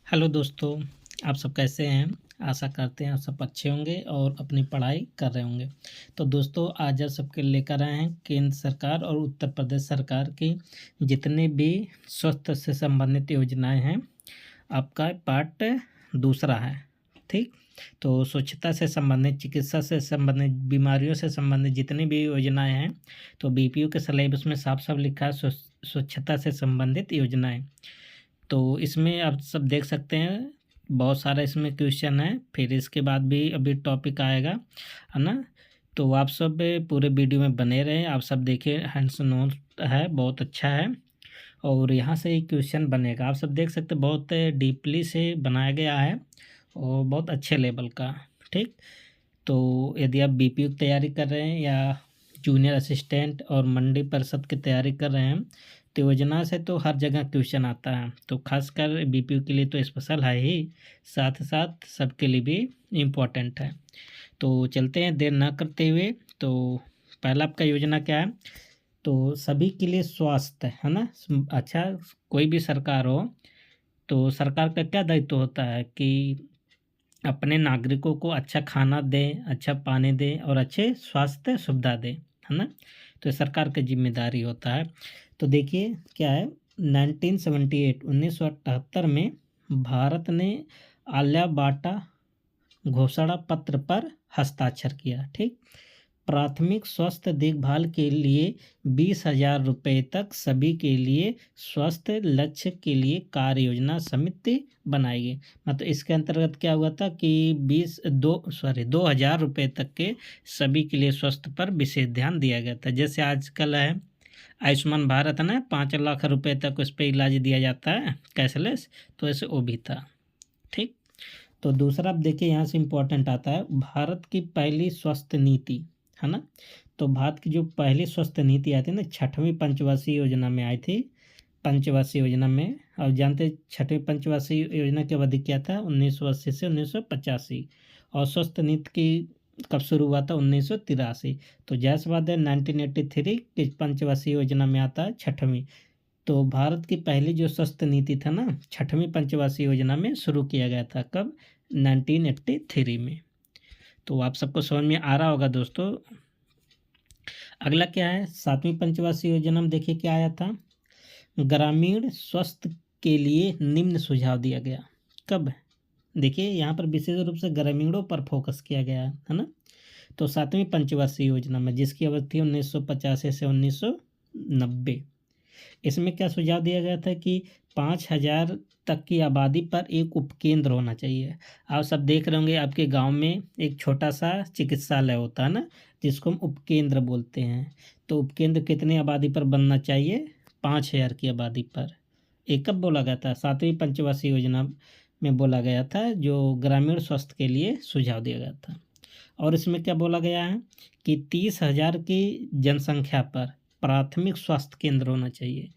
Hello दोस्तों, आप सब कैसे हैं? आशा करते हैं आप सब अच्छे होंगे और अपनी पढ़ाई कर रहे होंगे। तो दोस्तों, आज आप सबके लेकर आए हैं केंद्र सरकार और उत्तर प्रदेश सरकार की जितने भी स्वास्थ्य से संबंधित योजनाएं हैं, आपका पार्ट दूसरा है। ठीक। तो स्वच्छता से संबंधित, चिकित्सा से संबंधित, बीमारियों से संबंधित जितनी भी योजनाएं हैं, तो बीपीओ के सिलेबस में साफ साफ लिखा है स्वच्छता से संबंधित योजनाएं। तो इसमें आप सब देख सकते हैं, बहुत सारा इसमें क्वेश्चन है। फिर इसके बाद भी अभी टॉपिक आएगा, है ना। तो आप सब पूरे वीडियो में बने रहें। आप सब देखिए, हैंड्स नोट है, बहुत अच्छा है। और यहाँ से एक क्वेश्चन बनेगा, आप सब देख सकते हैं, बहुत डीपली से बनाया गया है और बहुत अच्छे लेवल का। ठीक। तो यदि आप बीपीओ की तैयारी कर रहे हैं या जूनियर असिस्टेंट और मंडी परिषद की तैयारी कर रहे हैं, तो योजना से तो हर जगह क्वेश्चन आता है। तो खासकर बीपीओ के लिए तो स्पेशल है ही, साथ साथ सबके लिए भी इम्पोर्टेंट है। तो चलते हैं देर ना करते हुए। तो पहला आपका योजना क्या है? तो सभी के लिए स्वास्थ्य, है ना। अच्छा, कोई भी सरकार हो तो सरकार का क्या दायित्व होता है कि अपने नागरिकों को अच्छा खाना दें, अच्छा पानी दें और अच्छे स्वास्थ्य सुविधा दें, है ना। तो ये सरकार की जिम्मेदारी होता है। तो देखिए क्या है, 1978 में भारत ने आल्या बाटा घोषणा पत्र पर हस्ताक्षर किया। ठीक। प्राथमिक स्वास्थ्य देखभाल के लिए 20,000 रुपये तक सभी के लिए स्वास्थ्य लक्ष्य के लिए कार्य योजना समिति बनाई गई। मतलब इसके अंतर्गत क्या हुआ था कि 2,000 रुपये तक के सभी के लिए स्वास्थ्य पर विशेष ध्यान दिया गया था। जैसे आजकल है आयुष्मान भारत है ना, 5 लाख रुपये तक उस पर इलाज दिया जाता है कैशलेस, तो ऐसे वो भी था। ठीक। तो दूसरा आप देखिए, यहाँ से इम्पोर्टेंट आता है भारत की पहली स्वास्थ्य नीति, है ना। तो भारत की जो पहली स्वास्थ्य नीति आई थी ना, 6वीं पंचवर्षीय योजना में आई थी, पंचवर्षीय योजना में। और जानते 6वीं पंचवर्षीय योजना की अवधि क्या था? 1980 से 1985। और स्वास्थ्य नीति की कब शुरू हुआ था? 1983। तो जैसे बात है 1983 की पंचवर्षीय योजना में आता है 6वीं। तो भारत की पहली जो स्वास्थ्य नीति था ना, 6वीं पंचवर्षीय योजना में शुरू किया गया था। कब? 1983 में। तो आप सबको समझ में आ रहा होगा दोस्तों। अगला क्या है? 7वीं पंचवर्षीय योजना में देखिए क्या आया था, ग्रामीण स्वास्थ्य के लिए निम्न सुझाव दिया गया। कब? देखिए यहाँ पर विशेष रूप से ग्रामीणों पर फोकस किया गया है ना। तो 7वीं पंचवर्षीय योजना में, जिसकी अवधि थी 1985 से 1990, इसमें क्या सुझाव दिया गया था कि 5,000 तक की आबादी पर एक उपकेंद्र होना चाहिए। आप सब देख रहे होंगे, आपके गांव में एक छोटा सा चिकित्सालय होता है ना, जिसको हम उपकेंद्र बोलते हैं। तो उपकेंद्र कितनी आबादी पर बनना चाहिए? 5,000 की आबादी पर। एक कब बोला गया था? 7वीं पंचवर्षीय योजना में बोला गया था, जो ग्रामीण स्वास्थ्य के लिए सुझाव दिया गया था। और इसमें क्या बोला गया है कि 30,000 की जनसंख्या पर प्राथमिक स्वास्थ्य केंद्र होना चाहिए।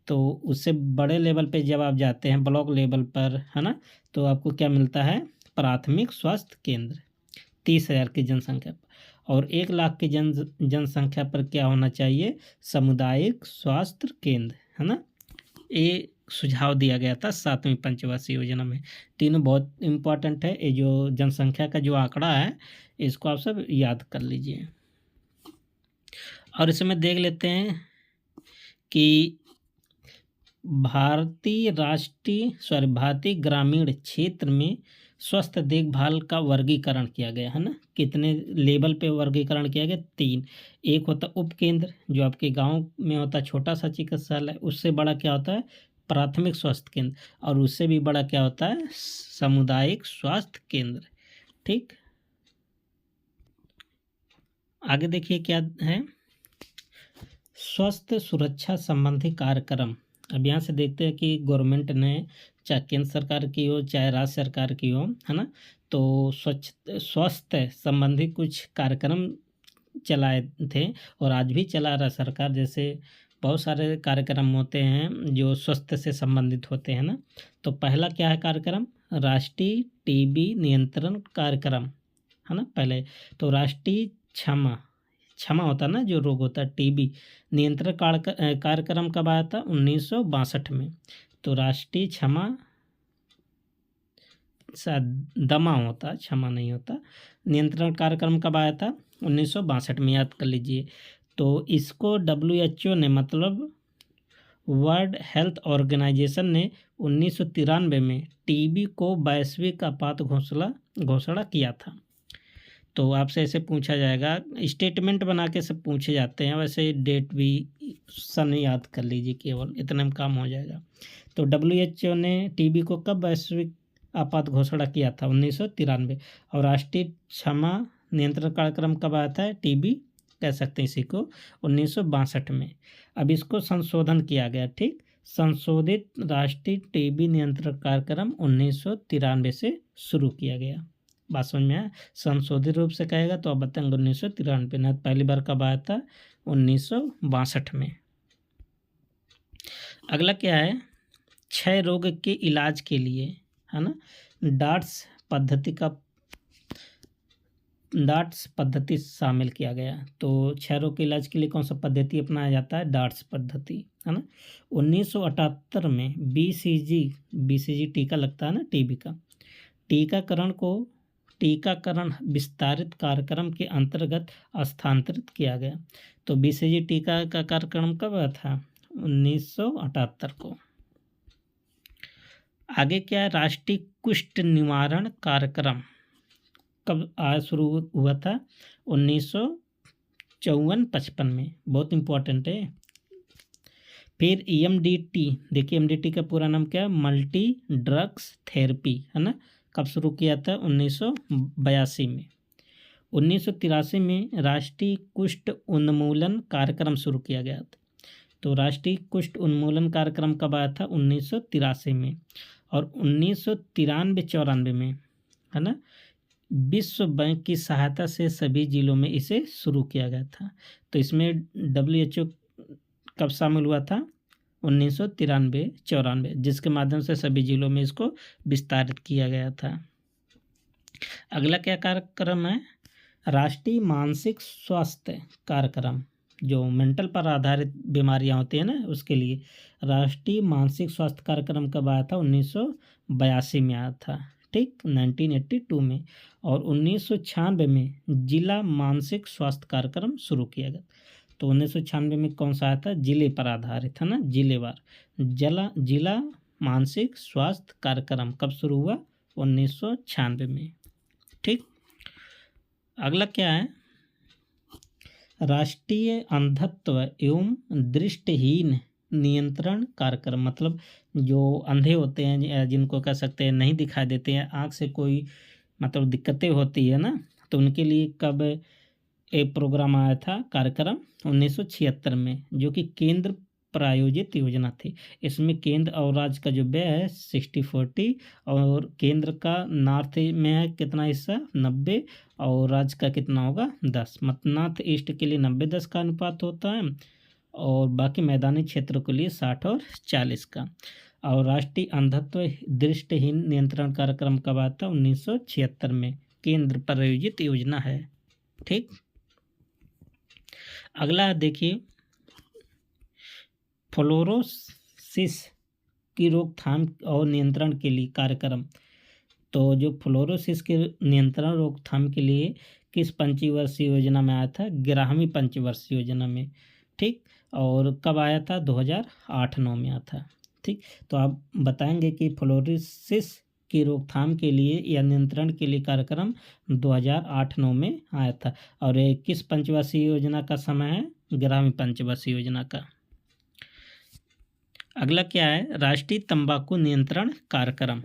तो उससे बड़े लेवल पे जब आप जाते हैं, ब्लॉक लेवल पर, है ना, तो आपको क्या मिलता है? प्राथमिक स्वास्थ्य केंद्र 30,000 की जनसंख्या पर। और 1 लाख की जनसंख्या पर क्या होना चाहिए? सामुदायिक स्वास्थ्य केंद्र, है ना। ये सुझाव दिया गया था 7वीं पंचवर्षीय योजना में। तीनों बहुत इम्पोर्टेंट है। ये जो जनसंख्या का जो आंकड़ा है, इसको आप सब याद कर लीजिए। और इसमें देख लेते हैं कि भारतीय ग्रामीण क्षेत्र में स्वास्थ्य देखभाल का वर्गीकरण किया गया है ना। कितने लेवल पे वर्गीकरण किया गया? 3। एक होता उप केंद्र, जो आपके गांव में होता है छोटा सा चिकित्सालय। उससे बड़ा क्या होता है? प्राथमिक स्वास्थ्य केंद्र। और उससे भी बड़ा क्या होता है? सामुदायिक स्वास्थ्य केंद्र। ठीक। आगे देखिए क्या है, स्वास्थ्य सुरक्षा संबंधी कार्यक्रम। अब यहाँ से देखते हैं कि गवर्नमेंट ने, चाहे केंद्र सरकार की हो चाहे राज्य सरकार की हो, है ना, तो स्वास्थ्य संबंधी कुछ कार्यक्रम चलाए थे और आज भी चला रहा सरकार। जैसे बहुत सारे कार्यक्रम होते हैं जो स्वास्थ्य से संबंधित होते हैं ना। तो पहला क्या है कार्यक्रम? राष्ट्रीय टीबी नियंत्रण कार्यक्रम, है ना पहले। तो राष्ट्रीय क्षमा क्षमा होता है ना, जो रोग होता है टीबी नियंत्रण कार्यक्रम कब आया था? 1962 में। तो राष्ट्रीय क्षमा शायद दमा होता, क्षमा नहीं होता। नियंत्रण कार्यक्रम कब आया था? 1962 में, याद कर लीजिए। तो इसको WHO ने, मतलब वर्ल्ड हेल्थ ऑर्गेनाइजेशन ने 1993 में टीबी को वैश्विक आपात घोषणा किया था। तो आपसे ऐसे पूछा जाएगा, स्टेटमेंट बना के सब पूछे जाते हैं, वैसे डेट भी सन याद कर लीजिए, केवल इतने में काम हो जाएगा। तो WHO ने टीबी को कब वैश्विक आपात घोषणा किया था? 1993। और राष्ट्रीय क्षमा नियंत्रण कार्यक्रम कब आया था? टीबी कह सकते हैं इसी को, 1962 में। अब इसको संशोधन किया गया, ठीक। संशोधित राष्ट्रीय टीबी नियंत्रण कार्यक्रम 1993 से शुरू किया गया। बात समझ में आया? संशोधित रूप से कहेगा तो आप बताएंगे 1993 में। पहली बार कब आया था? 1962 में। अगला क्या है? क्षय रोग के इलाज के लिए, है ना, डार्ट्स पद्धति शामिल किया गया। तो क्षय रोग के इलाज के लिए कौन सा पद्धति अपनाया जाता है? डार्ट्स पद्धति, है ना। 1978 में BCG टीका लगता है ना, टीबी का। टीकाकरण विस्तारित कार्यक्रम के अंतर्गत स्थानांतरित किया गया। तो BCG टीका का कार्यक्रम कब था? 1978 को। आगे क्या है? राष्ट्रीय कुष्ठ निवारण कार्यक्रम कब शुरू हुआ था? 1954-55 में। बहुत इंपॉर्टेंट है। फिर EMDT, देखिए EMDT का पूरा नाम क्या है? मल्टी ड्रग्स थेरेपी, है ना। कब शुरू किया था? 1982 में। 1983 में राष्ट्रीय कुष्ठ उन्मूलन कार्यक्रम शुरू किया गया था। तो राष्ट्रीय कुष्ठ उन्मूलन कार्यक्रम कब आया था? 1983 में। और 1993-94 में, है ना, विश्व बैंक की सहायता से सभी जिलों में इसे शुरू किया गया था। तो इसमें WHO कब शामिल हुआ था? 1993-94, जिसके माध्यम से सभी जिलों में इसको विस्तारित किया गया था। अगला क्या कार्यक्रम है? राष्ट्रीय मानसिक स्वास्थ्य कार्यक्रम, जो मेंटल पर आधारित बीमारियां होती हैं ना, उसके लिए राष्ट्रीय मानसिक स्वास्थ्य कार्यक्रम कब आया था? 1982 में आया था, ठीक, 1982 में। और 1996 में जिला मानसिक स्वास्थ्य कार्यक्रम शुरू किया गया। तो 1996 में कौन सा आया था? जिले पर आधारित, है ना, जिलेवार। जिला मानसिक स्वास्थ्य कार्यक्रम कब शुरू हुआ? 1996 में, ठीक। अगला क्या है? राष्ट्रीय अंधत्व एवं दृष्टिहीन नियंत्रण कार्यक्रम, मतलब जो अंधे होते हैं, जिनको कह सकते हैं नहीं दिखाई देते हैं, आँख से कोई मतलब दिक्कतें होती है ना, तो उनके लिए कब एक प्रोग्राम आया था, कार्यक्रम? 1976 में, जो कि केंद्र प्रायोजित योजना थी। इसमें केंद्र और राज्य का जो व्यय है 60-40, और केंद्र का नॉर्थ में है कितना हिस्सा? 90, और राज्य का कितना होगा? 10। मतलब नॉर्थ ईस्ट के लिए 90-10 का अनुपात होता है, और बाकी मैदानी क्षेत्रों के लिए 60 और 40 का। और राष्ट्रीय अंधत्व दृष्टिहीन नियंत्रण कार्यक्रम कब आया था? 1976 में, केंद्र प्रायोजित योजना है, ठीक। अगला देखिए, फ्लोरोसिस की रोकथाम और नियंत्रण के लिए कार्यक्रम। तो जो फ्लोरोसिस के नियंत्रण रोकथाम के लिए किस पंचवर्षीय योजना में आया था? 11वीं पंचवर्षीय योजना में, ठीक। और कब आया था? 2008-9 में आया था, ठीक। तो आप बताएंगे कि फ्लोरोसिस की रोकथाम के लिए या नियंत्रण के लिए कार्यक्रम 2008-9 में आया था। और ये किस पंचवर्षीय योजना का समय है? 11वीं पंचवर्षीय योजना का। अगला क्या है? राष्ट्रीय तंबाकू नियंत्रण कार्यक्रम।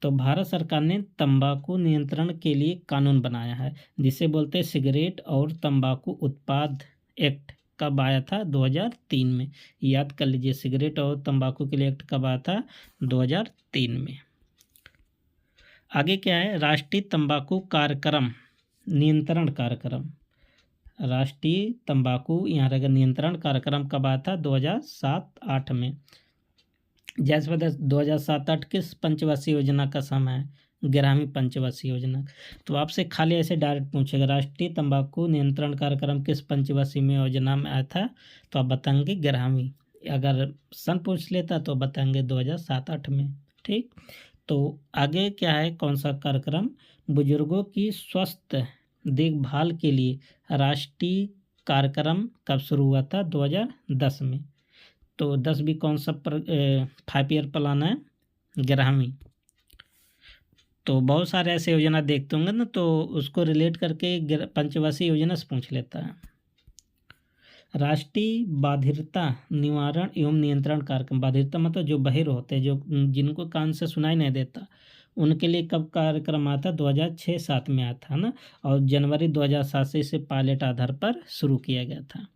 तो भारत सरकार ने तंबाकू नियंत्रण के लिए कानून बनाया है, जिसे बोलते हैं सिगरेट और तंबाकू उत्पाद एक्ट। कब आया था? 2003 में। याद कर लीजिए, सिगरेट और तंबाकू के लिए एक्ट कब आया था? 2003 में। आगे क्या है? राष्ट्रीय तंबाकू कार्यक्रम नियंत्रण कार्यक्रम। राष्ट्रीय तंबाकू यहाँ रहेगा नियंत्रण कार्यक्रम कब आया था? 2007-8 में। जैसे 2007-8 किस पंचवर्षीय योजना का समय है? 11वीं पंचवर्षीय योजना। तो आपसे खाली ऐसे डायरेक्ट पूछेगा, राष्ट्रीय तंबाकू नियंत्रण कार्यक्रम किस पंचवर्षीय में योजना में आया था? तो आप बताएंगे 11वीं। अगर सन पूछ लेता तो बताएंगे 2007-8 में, ठीक। तो आगे क्या है, कौन सा कार्यक्रम? बुजुर्गों की स्वस्थ देखभाल के लिए राष्ट्रीय कार्यक्रम कब शुरू हुआ था? 2010 में। तो 10 भी कौन सा 5 ईयर प्लान है? 11वीं। तो बहुत सारे ऐसे योजना देखते होंगे ना, तो उसको रिलेट करके पंचवर्षीय योजना से पूछ लेता है। राष्ट्रीय बाधिरता निवारण एवं नियंत्रण कार्यक्रम। बाधिरता मतलब जो बहिर होते हैं, जो जिनको कान से सुनाई नहीं देता, उनके लिए कब कार्यक्रम आया था? 2006-07 में आया था ना, और जनवरी 2007 से इसे पायलट आधार पर शुरू किया गया था।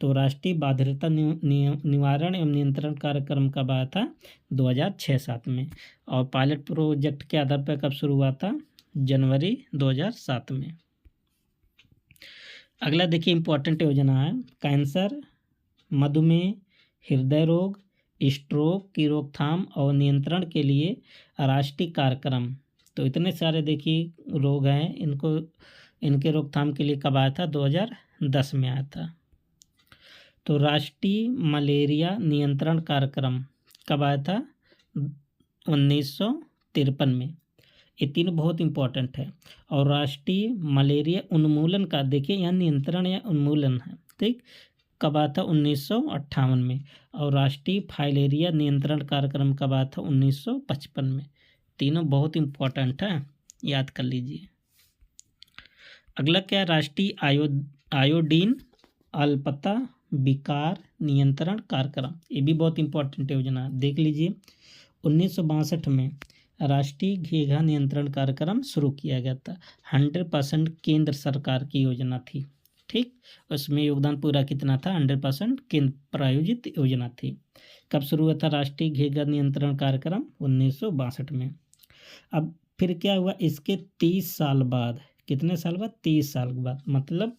तो राष्ट्रीय बाधिरता निवारण एवं नियंत्रण कार्यक्रम कब आया था? 2006-07 में। और पायलट प्रोजेक्ट के आधार पर कब शुरू हुआ था? जनवरी 2007 में। अगला देखिए इम्पोर्टेंट योजना है, कैंसर, मधुमेह, हृदय रोग, स्ट्रोक की रोकथाम और नियंत्रण के लिए राष्ट्रीय कार्यक्रम। तो इतने सारे देखिए रोग हैं, इनके रोकथाम के लिए कब आया था? 2010 में आया था। तो राष्ट्रीय मलेरिया नियंत्रण कार्यक्रम कब आया था? 1953 में। ये तीनों बहुत इंपॉर्टेंट है। और राष्ट्रीय मलेरिया उन्मूलन का देखिए यहाँ नियंत्रण या उन्मूलन है, ठीक, कब आया था? 1958 में। और राष्ट्रीय फाइलेरिया नियंत्रण कार्यक्रम कब आया था? 1955 में। तीनों बहुत इंपॉर्टेंट है, याद कर लीजिए। अगला क्या? राष्ट्रीय आयोडीन अल्पता विकार नियंत्रण कार्यक्रम। ये भी बहुत इंपॉर्टेंट योजना है, देख लीजिए। 1962 में राष्ट्रीय घेघा नियंत्रण कार्यक्रम शुरू किया गया था। 100% केंद्र सरकार की योजना थी, ठीक। उसमें योगदान पूरा कितना था? 100% केंद्र प्रायोजित योजना थी। कब शुरू हुआ था राष्ट्रीय घेघा नियंत्रण कार्यक्रम? 1962 में। अब फिर क्या हुआ? इसके 30 साल बाद, कितने साल बाद? 30 साल के बाद, मतलब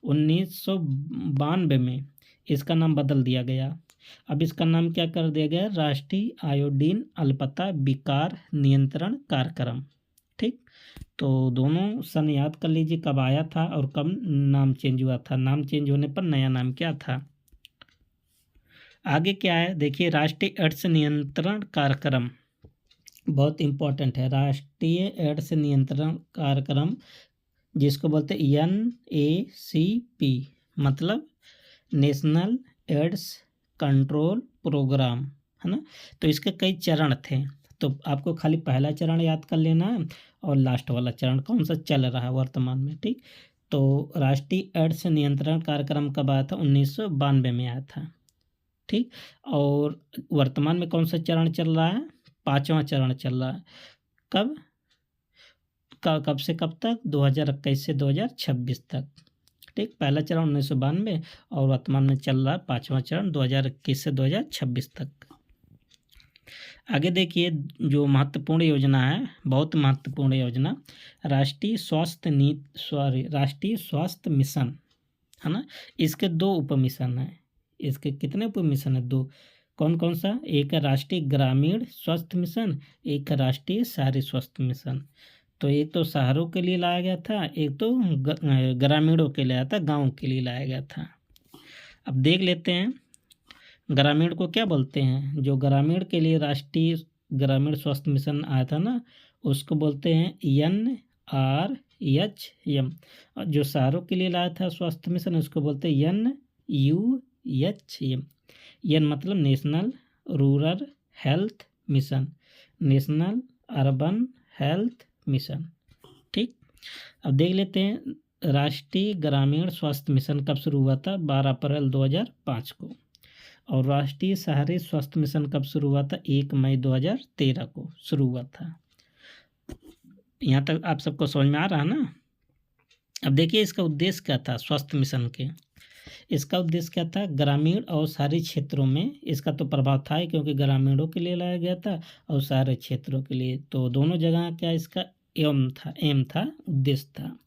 1992 में इसका नाम बदल दिया गया। अब इसका नाम क्या कर दिया गया? राष्ट्रीय आयोडीन अल्पता विकार नियंत्रण कार्यक्रम, ठीक। तो दोनों सन याद कर लीजिए, कब आया था और कब नाम चेंज हुआ था। नाम चेंज होने पर नया नाम क्या था? आगे क्या है देखिए, राष्ट्रीय एड्स नियंत्रण कार्यक्रम बहुत इंपॉर्टेंट है। राष्ट्रीय एड्स नियंत्रण कार्यक्रम, जिसको बोलते हैं NACP, मतलब नेशनल एड्स कंट्रोल प्रोग्राम, है ना। तो इसके कई चरण थे, तो आपको खाली पहला चरण याद कर लेना है और लास्ट वाला चरण कौन सा चल रहा है वर्तमान में, ठीक। तो राष्ट्रीय एड्स नियंत्रण कार्यक्रम कब आया था? 1992 में आया था, ठीक। और वर्तमान में कौन सा चरण चल रहा है? 5वां चरण चल रहा है। कब से कब तक? 2021 से 2026 तक, ठीक। पहला चरण 1992 और वर्तमान में चल रहा है 5वां चरण 2021 से 2026 तक। आगे देखिए जो महत्वपूर्ण योजना है, बहुत महत्वपूर्ण योजना, राष्ट्रीय स्वास्थ्य मिशन, है ना। इसके 2 उप मिशन हैं। इसके कितने उप मिशन है? 2। कौन कौन सा? एक है राष्ट्रीय ग्रामीण स्वास्थ्य मिशन, एक है राष्ट्रीय शहरी स्वास्थ्य मिशन। तो एक तो शहरों के लिए लाया गया था, एक तो ग्रामीणों के लिए आया था, गाँव के लिए लाया गया था। अब देख लेते हैं ग्रामीण को क्या बोलते हैं। जो ग्रामीण के लिए राष्ट्रीय ग्रामीण स्वास्थ्य मिशन आया था ना, उसको बोलते हैं NRHM। और जो शहरों के लिए लाया था स्वास्थ्य मिशन, उसको बोलते हैं NUHM। एन मतलब national rural health mission, national urban health mission, ठीक। अब देख लेते हैं राष्ट्रीय ग्रामीण स्वास्थ्य मिशन कब शुरू हुआ था? 12 अप्रैल 2005 को। और राष्ट्रीय शहरी स्वास्थ्य मिशन कब शुरू हुआ था? 1 मई 2013 को शुरू हुआ था। यहाँ तक आप सबको समझ में आ रहा है ना। अब देखिए इसका उद्देश्य क्या था स्वास्थ्य मिशन के। इसका उद्देश्य क्या था? ग्रामीण और शहरी क्षेत्रों में इसका तो प्रभाव था ही, क्योंकि ग्रामीणों के लिए लाया गया था और शहरी क्षेत्रों के लिए, तो दोनों जगह क्या इसका एम था, उद्देश्य था।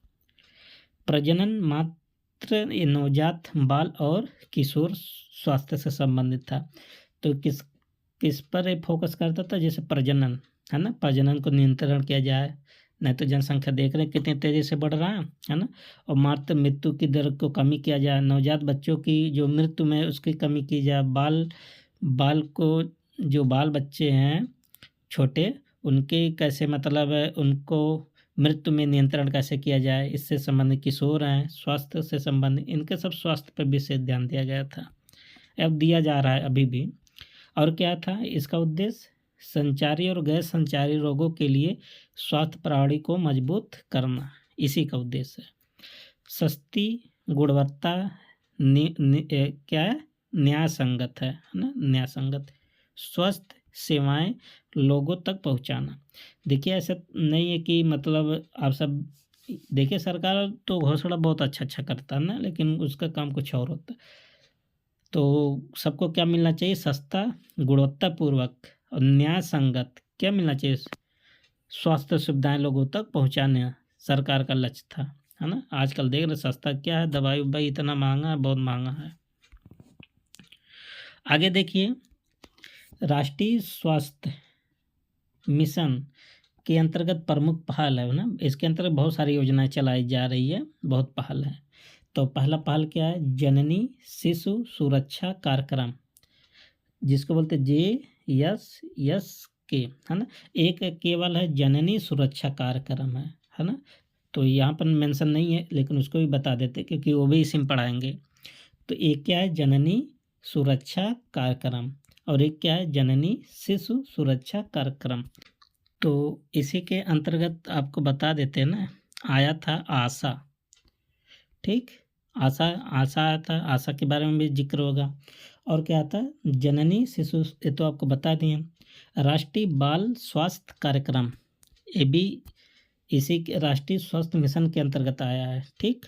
प्रजनन, मातृ, नवजात, बाल और किशोर स्वास्थ्य से संबंधित था। तो किस पर फोकस करता था? जैसे प्रजनन, है ना, प्रजनन को नियंत्रण किया जाए, नहीं तो जनसंख्या देख रहे हैं कितनी तेज़ी से बढ़ रहा है ना। और मातृ मृत्यु की दर को कमी किया जाए, नवजात बच्चों की जो मृत्यु में उसकी कमी की जाए, बाल को जो बाल बच्चे हैं छोटे, उनके कैसे मतलब उनको मृत्यु में नियंत्रण कैसे किया जाए, इससे संबंधित किशोर हैं, स्वास्थ्य से संबंधित, इनके सब स्वास्थ्य पर विशेष ध्यान दिया गया था, अब दिया जा रहा है अभी भी। और क्या था इसका उद्देश्य? संचारी और गैर संचारी रोगों के लिए स्वास्थ्य प्रणाली को मजबूत करना, इसी का उद्देश्य है। सस्ती, गुणवत्ता, क्या है, न्याय संगत है ना, न्याय संगत स्वस्थ सेवाएं लोगों तक पहुंचाना। देखिए ऐसा नहीं है कि मतलब आप सब देखिए, सरकार तो घोषणा बहुत अच्छा करता है ना, लेकिन उसका काम कुछ और होता है। तो सबको क्या मिलना चाहिए? सस्ता, गुणवत्तापूर्वक और न्याय संगत क्या मिलना चाहिए? स्वास्थ्य सुविधाएं लोगों तक पहुंचाने सरकार का लक्ष्य था, है ना। आजकल देख रहे सस्ता क्या है, दवाई उवाई इतना महंगा है, बहुत महंगा है। आगे देखिए, राष्ट्रीय स्वास्थ्य मिशन के अंतर्गत प्रमुख पहल है ना, इसके अंतर्गत बहुत सारी योजनाएं चलाई जा रही है, बहुत पहल है। तो पहला पहल क्या है? जननी शिशु सुरक्षा कार्यक्रम, जिसको बोलते JSSK, है ना। एक केवल है जननी सुरक्षा कार्यक्रम है ना। तो यहाँ पर मेंशन नहीं है, लेकिन उसको भी बता देते क्योंकि वो भी इसी में पढ़ाएंगे। तो एक क्या है? जननी सुरक्षा कार्यक्रम, और एक क्या है? जननी शिशु सुरक्षा कार्यक्रम। तो इसी के अंतर्गत आपको बता देते हैं ना, आया था आशा, ठीक, आशा आया था, आशा के बारे में भी जिक्र होगा। और क्या आता है? जननी शिशु, ये तो आपको बता दिए। राष्ट्रीय बाल स्वास्थ्य कार्यक्रम, ये भी इसी के राष्ट्रीय स्वास्थ्य मिशन के अंतर्गत आया है, ठीक।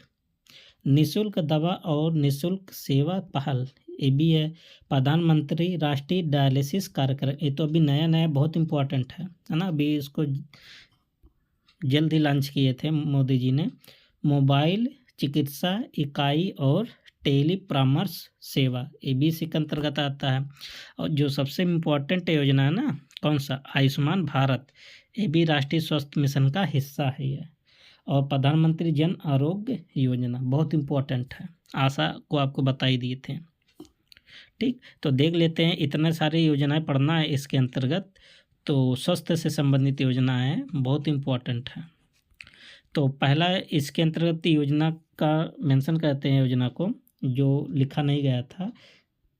निःशुल्क दवा और निःशुल्क सेवा पहल, ये भी है। प्रधानमंत्री राष्ट्रीय डायलिसिस कार्यक्रम, ये तो अभी नया बहुत इम्पोर्टेंट है ना, अभी इसको जल्द ही लॉन्च किए थे मोदी जी ने। मोबाइल चिकित्सा इकाई और टेली परामर्श सेवा, ये भी इसी के अंतर्गत आता है। और जो सबसे इम्पोर्टेंट योजना है ना, कौन सा? आयुष्मान भारत, ये भी राष्ट्रीय स्वास्थ्य मिशन का हिस्सा है ये। और प्रधानमंत्री जन आरोग्य योजना बहुत इम्पोर्टेंट है, आशा को आपको बता ही दिए थे, ठीक। तो देख लेते हैं, इतने सारी योजनाएं पढ़ना है इसके अंतर्गत। तो स्वास्थ्य से संबंधित योजना है, बहुत इम्पोर्टेंट है। तो पहला इसके अंतर्गत योजना का मेंशन करते हैं, योजना को जो लिखा नहीं गया था,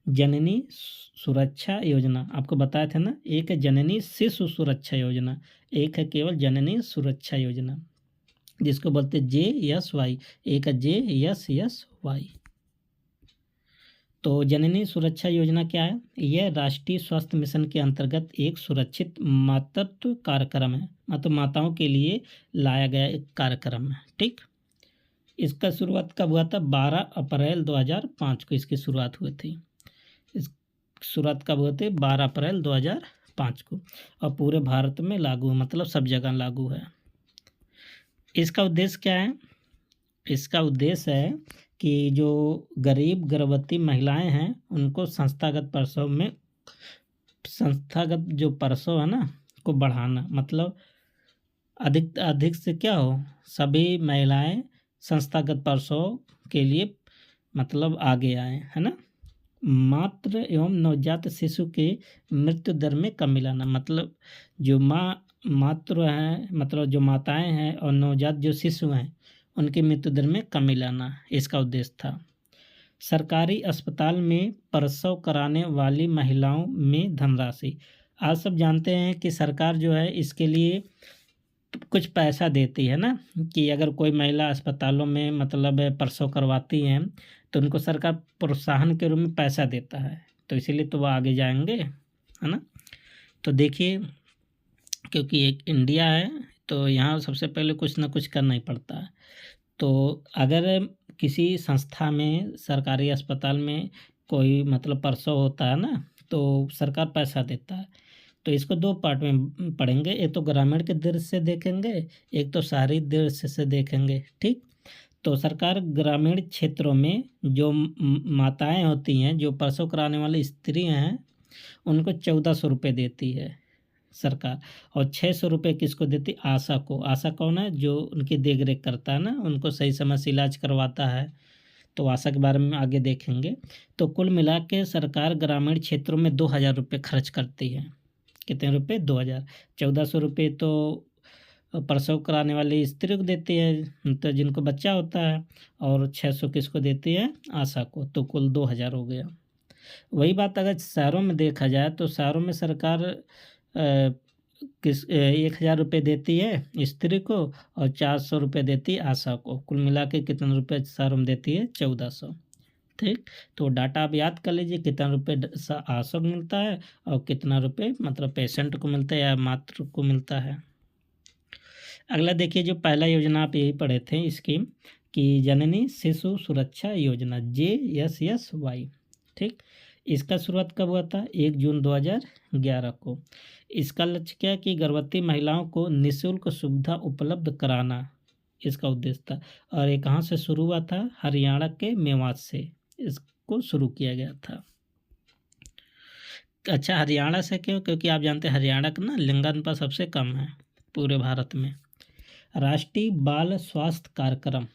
जननी सुरक्षा योजना, आपको बताया था ना। एक है जननी शिशु सुरक्षा योजना, एक है केवल जननी सुरक्षा योजना, जिसको बोलते JSY, एक है JSSY। तो जननी सुरक्षा योजना क्या है? यह राष्ट्रीय स्वास्थ्य मिशन के अंतर्गत एक सुरक्षित मातृत्व कार्यक्रम है, मतलब माताओं के लिए लाया गया एक कार्यक्रम है, ठीक। इसका शुरुआत कब हुआ था? 12 अप्रैल 2005 को इसकी शुरुआत हुई थी। इस शुरुआत कब हुई थी? 12 अप्रैल 2005 को, और पूरे भारत में लागू, मतलब सब जगह लागू है। इसका उद्देश्य क्या है? इसका उद्देश्य है कि जो गरीब गर्भवती महिलाएं हैं उनको संस्थागत जो प्रसव है ना को बढ़ाना, मतलब अधिक से क्या हो, सभी महिलाएं संस्थागत प्रसव के लिए मतलब आगे आए, है ना। मातृ एवं नवजात शिशु के मृत्यु दर में कमी लाना, मतलब जो मातृ हैं, मतलब जो माताएं हैं, और नवजात जो शिशु हैं उनकी मृत्यु दर में कमी लाना, इसका उद्देश्य था। सरकारी अस्पताल में प्रसव कराने वाली महिलाओं में धनराशि, आप सब जानते हैं कि सरकार जो है इसके लिए कुछ पैसा देती है ना, कि अगर कोई महिला अस्पतालों में मतलब प्रसव करवाती हैं तो उनको सरकार प्रोत्साहन के रूप में पैसा देता है, तो इसीलिए तो वह आगे जाएंगे, है ना। तो देखिए, क्योंकि एक इंडिया है तो यहाँ सबसे पहले कुछ ना कुछ करना ही पड़ता है। तो अगर किसी संस्था में, सरकारी अस्पताल में कोई मतलब प्रसव होता है ना, तो सरकार पैसा देता है। तो इसको दो पार्ट में पढ़ेंगे, एक तो ग्रामीण के दृष्टि से देखेंगे, एक तो शहरी दृष्टि से देखेंगे, ठीक। तो सरकार ग्रामीण क्षेत्रों में जो माताएं होती हैं, जो प्रसव कराने वाली स्त्रियां हैं, उनको 1400 रुपये देती है सरकार, और 600 रुपये किसको देती? आशा को। आशा कौन है? जो उनकी देख रेख करता है ना, उनको सही समय से इलाज करवाता है। तो आशा के बारे में आगे देखेंगे। तो कुल मिला के सरकार ग्रामीण क्षेत्रों में 2000 रुपये खर्च करती है, कितने रुपये? 2000। 1400 रुपये तो प्रसव कराने वाली स्त्री को देती है, तो जिनको बच्चा होता है, और 600 किसको देती है? आशा को। तो कुल 2000 हो गया। वही बात अगर शहरों में देखा जाए तो शहरों में सरकार 1000 रुपये देती है स्त्री को और 400 रुपये देती है आशा को। कुल मिला के कितने रुपये शहरों में देती है? 1400। ठीक, तो डाटा आप याद कर लीजिए, कितना रुपये आशा को मिलता है और कितना रुपये मतलब पेशेंट को मिलता है या मातृ को मिलता है। अगला देखिए, जो पहला योजना आप यही पढ़े थे स्कीम कि जननी शिशु सुरक्षा योजना JSSY। ठीक, इसका शुरुआत कब हुआ था? 1 जून 2011 को। इसका लक्ष्य क्या है कि गर्भवती महिलाओं को निःशुल्क सुविधा उपलब्ध कराना इसका उद्देश्य था। और ये कहाँ से शुरू हुआ था? हरियाणा के मेवात से इसको शुरू किया गया था। अच्छा, हरियाणा से क्यों? क्योंकि आप जानते हैं हरियाणा का ना लिंगानुपात सबसे कम है पूरे भारत में। राष्ट्रीय बाल स्वास्थ्य कार्यक्रम,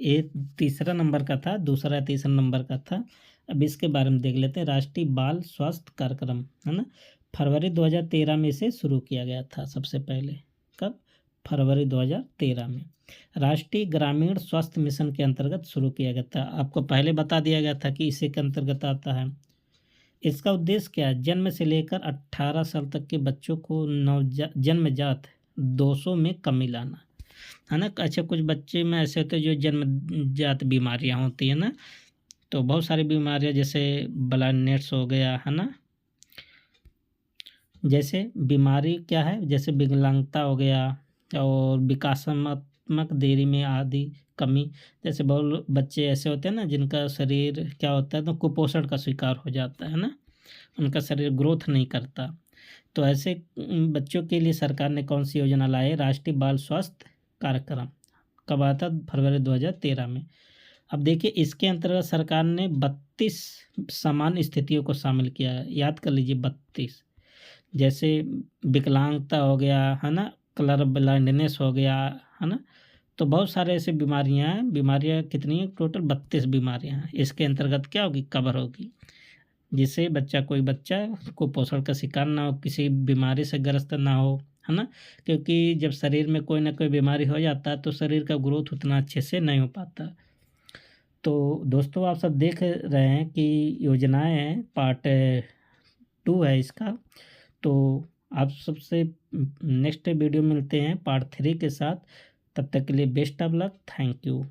ये तीसरा नंबर का था, दूसरा तीसरा नंबर का था। अब इसके बारे में देख लेते हैं। राष्ट्रीय बाल स्वास्थ्य कार्यक्रम है ना, फरवरी 2013 में इसे शुरू किया गया था सबसे पहले। कब? फरवरी 2013 में। राष्ट्रीय ग्रामीण स्वास्थ्य मिशन के अंतर्गत शुरू किया गया था। आपको पहले बता दिया गया था कि इसी के अंतर्गत आता है। इसका उद्देश्य क्या है? जन्म से लेकर 18 साल तक के बच्चों को जन्मजात 200 में कमी लाना है ना। अच्छा, कुछ बच्चे में ऐसे होते हैं जो जन्मजात बीमारियां होती है ना, तो बहुत सारी बीमारियां जैसे ब्लाइंडनेस हो गया है ना, जैसे बीमारी क्या है, जैसे विकलांगता हो गया और विकासात्मक देरी में आदि कमी। जैसे बहुत बच्चे ऐसे होते हैं ना जिनका शरीर क्या होता है, तो कुपोषण का शिकार हो जाता है ना, उनका शरीर ग्रोथ नहीं करता। तो ऐसे बच्चों के लिए सरकार ने कौन सी योजना लाई है? राष्ट्रीय बाल स्वास्थ्य कार्यक्रम। कब आया था? फरवरी 2013 में। अब देखिए, इसके अंतर्गत सरकार ने 32 समान स्थितियों को शामिल किया है। याद कर लीजिए 32। जैसे विकलांगता हो गया है ना, कलर ब्लाइंडनेस हो गया है ना, तो बहुत सारे ऐसे बीमारियां हैं। बीमारियां कितनी है? टोटल 32 बीमारियां हैं। इसके अंतर्गत क्या होगी? कवर होगी, जिससे कोई बच्चा कुपोषण का शिकार ना हो, किसी बीमारी से ग्रस्त ना हो, है ना। क्योंकि जब शरीर में कोई ना कोई बीमारी हो जाता है तो शरीर का ग्रोथ उतना अच्छे से नहीं हो पाता। तो दोस्तों, आप सब देख रहे हैं कि योजनाएं हैं, पार्ट 2 है इसका। तो आप सबसे नेक्स्ट वीडियो मिलते हैं पार्ट 3 के साथ। तब तक के लिए best of luck. Thank you.